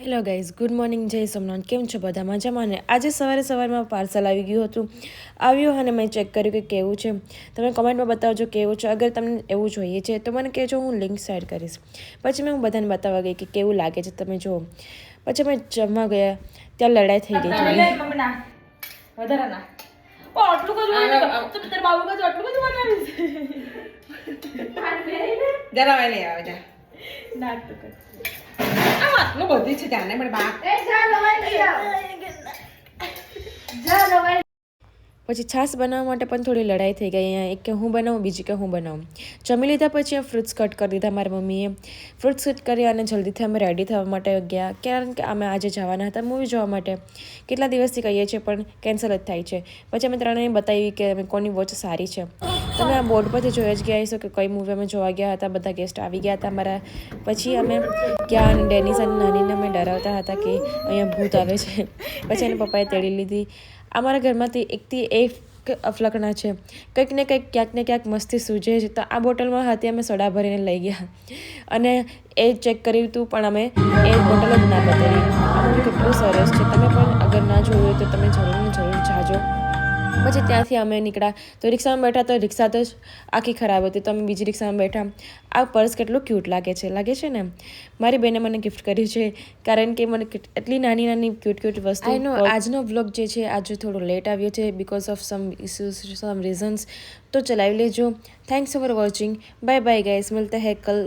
Hello guys, good morning, જય સોમનાથ. કેમ છો બધા? મજામાં ને? આજે સવારમાં પાર્સલ આવી ગયું હતું. આવ્યું અને મેં ચેક કર્યું કે કેવું છે. તમે કોમેન્ટમાં બતાવજો કેવું છે. અગર તમને એવું જોઈએ છે તો મને કહેજો, હું લિંક શેર કરીશ. પછી મેં બધાને બતાવવા ગઈ કે કેવું લાગે છે, તમે જુઓ. પછી અમે જમવા ગયા, ત્યાં લડાઈ થઈ ગઈ થોડી. બધી છે જાને મને બા પછી છાશ બનાવવા માટે પણ થોડી લડાઈ થઈ ગઈ. અહીંયા એક કે હું બનાવું, બીજી કે હું બનાવું. જમી લીધા પછી આ ફ્રૂટ્સ કટ કરી દીધા મારી મમ્મીએ. ફ્રૂટ્સ કટ કરી અને જલ્દીથી અમે રેડી થવા માટે ગયા, કારણ કે અમે આજે જવાના હતા મૂવી જોવા માટે. કેટલા દિવસથી કહીએ છીએ પણ કેન્સલ જ થાય છે. પછી અમે ત્રણેય બતાવી કે અમે કોની વોચ સારી છે. તમે આ બોર્ડ પરથી જોઈ જ ગયા હશો કે કઈ મૂવી અમે જોવા ગયા હતા. બધા ગેસ્ટ આવી ગયા હતા અમારા. પછી અમે ગયા અને ડેનિસ અને નાનીને અમે ડરાવતા હતા કે અહીંયા ભૂત આવે છે. પછી એના પપ્પાએ તેડી લીધી. અમારા ઘરમાંથી એકથી એક અફલકણા છે. કંઈક ને કંઈક, ક્યાંક ને ક્યાંક મસ્તી સૂઝે છે. તો આ બોટલમાં હતી, અમે સોડા ભરીને લઈ ગયા અને એ ચેક કર્યું હતું, પણ અમે એ બોટલ જ ના બતાવી. આ મૂવી કેટલું સરસ છે. તમે પણ અગર ના જોયું હોય તો તમે જરૂર જાજો. પછી ત્યાંથી અમે નીકળ્યા તો રિક્ષામાં બેઠા, તો રિક્ષા તો આખી ખરાબ હતી, તો અમે બીજી રિક્ષામાં બેઠા. આ પર્સ કેટલું ક્યુટ લાગે છે ને. મારી બેને મને ગિફ્ટ કર્યું છે, કારણ કે મને એટલી નાની ક્યુટ વસ્તુ. આઈ નો આજનો વ્લોગ જે છે આજે થોડો લેટ આવ્યો છે, because of some issues, some reasons. તો ચલાવી લેજો. Thanks for watching. Bye bye guys, મિલતે હૈ કલ.